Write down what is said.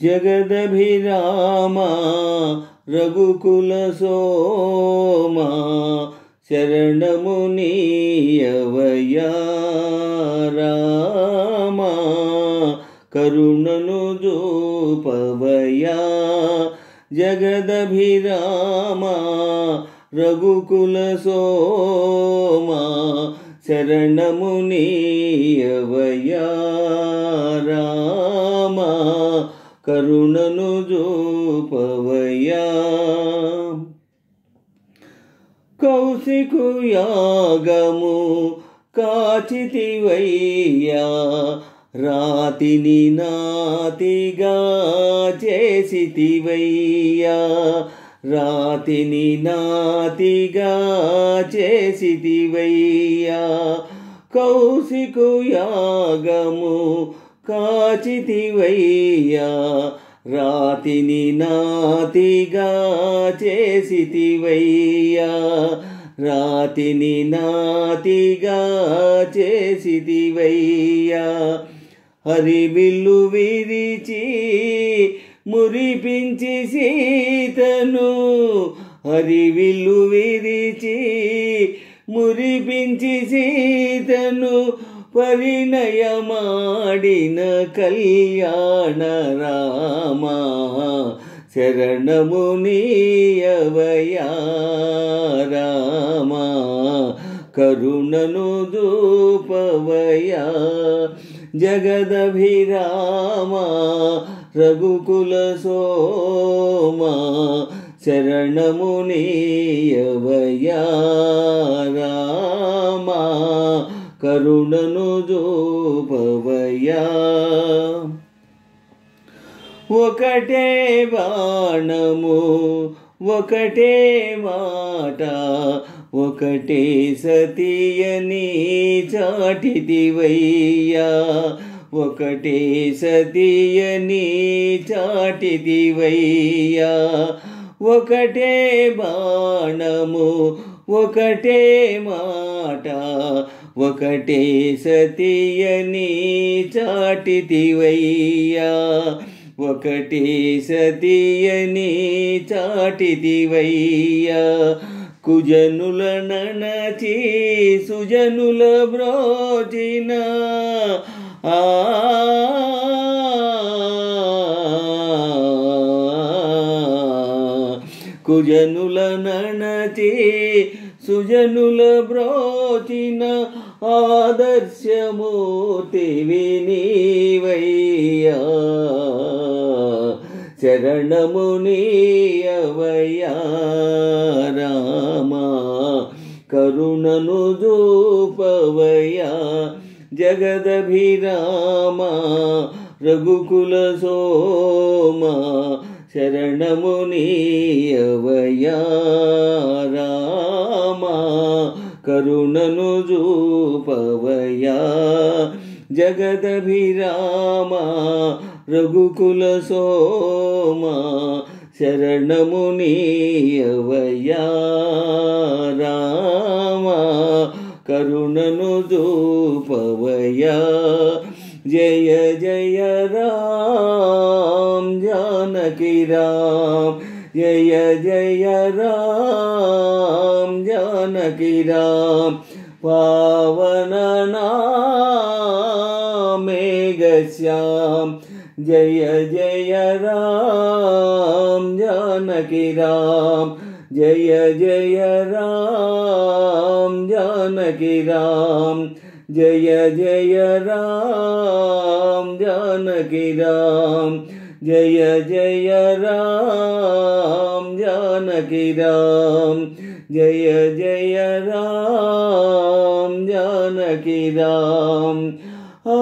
జగదభిరామ రఘుకుల సోమ శరణము నీయవయ్యా రామ కరుణను చూపవయ్యా జగదభిరామ రఘుకుల సోమ శరణము నీయవయ్యా రామ కరుణను చూపవయ్యా కౌశికు యాగము కాచితివయ్యా రాతిని నాతిగా చేసితివయ్యా రాతిని నాతిగా చేసితివయ్యా కౌశికు యాగము కాచితివయ్యా రాతిని నాతిగా చేసితివయ్యా రాతిని నాతిగా చేసితివయ్యా హరివిల్లు విరిచి మురిపించి సీతను హరివిల్లు విరిచి మురిపించి సీతను పరిణయమాడిన కళ్యాణ రామ శరణము నీయవయ్యా రామ కరుణను చూపవయ్యా జగదభిరామ రఘుకుల సోమ శరణము నీయవయ్యా రామ కరుణను చూపవయ్యా ఒకటే బాణము ఒకటే మాట ఒకటే సతియని చాటితివయ్యా ఒకటే సతియని చాటితివయ్యా ఒకటే బాణము ఒకటే మాట ఒకటే సతియని చాటితివయ్యా ఒకటే సతియని చాటితివయ్యా కుజనుల నణచి సుజనుల బ్రోచిన కుజనుల నణచి సుజనుల బ్రోచిన ఆదర్శమూర్తివి నీవయ్యా శరణము నీయవయ్యా రామ కరుణను చూపవయ్యా జగదభిరామ రఘుకుల సోమ శరణము నీయవయ్యా రామ కరుణను చూపవయ్యా జగదభిరామ రఘుకుల సోమ శరణము నీయవయ్యా రామ కరుణను చూపవయ్యా జయ జయ రామ జానకి రామ జయ జయ రామ జానకి రామ పావన మేఘశ్యామ జయ జయ రామ జానకి రామ జయ జయ రామ జానకి రామ జయ జయ రామ జానకి రామ జయ జయ రామ జానకి రామ జయ జయ రామ జానకి రామ ఆ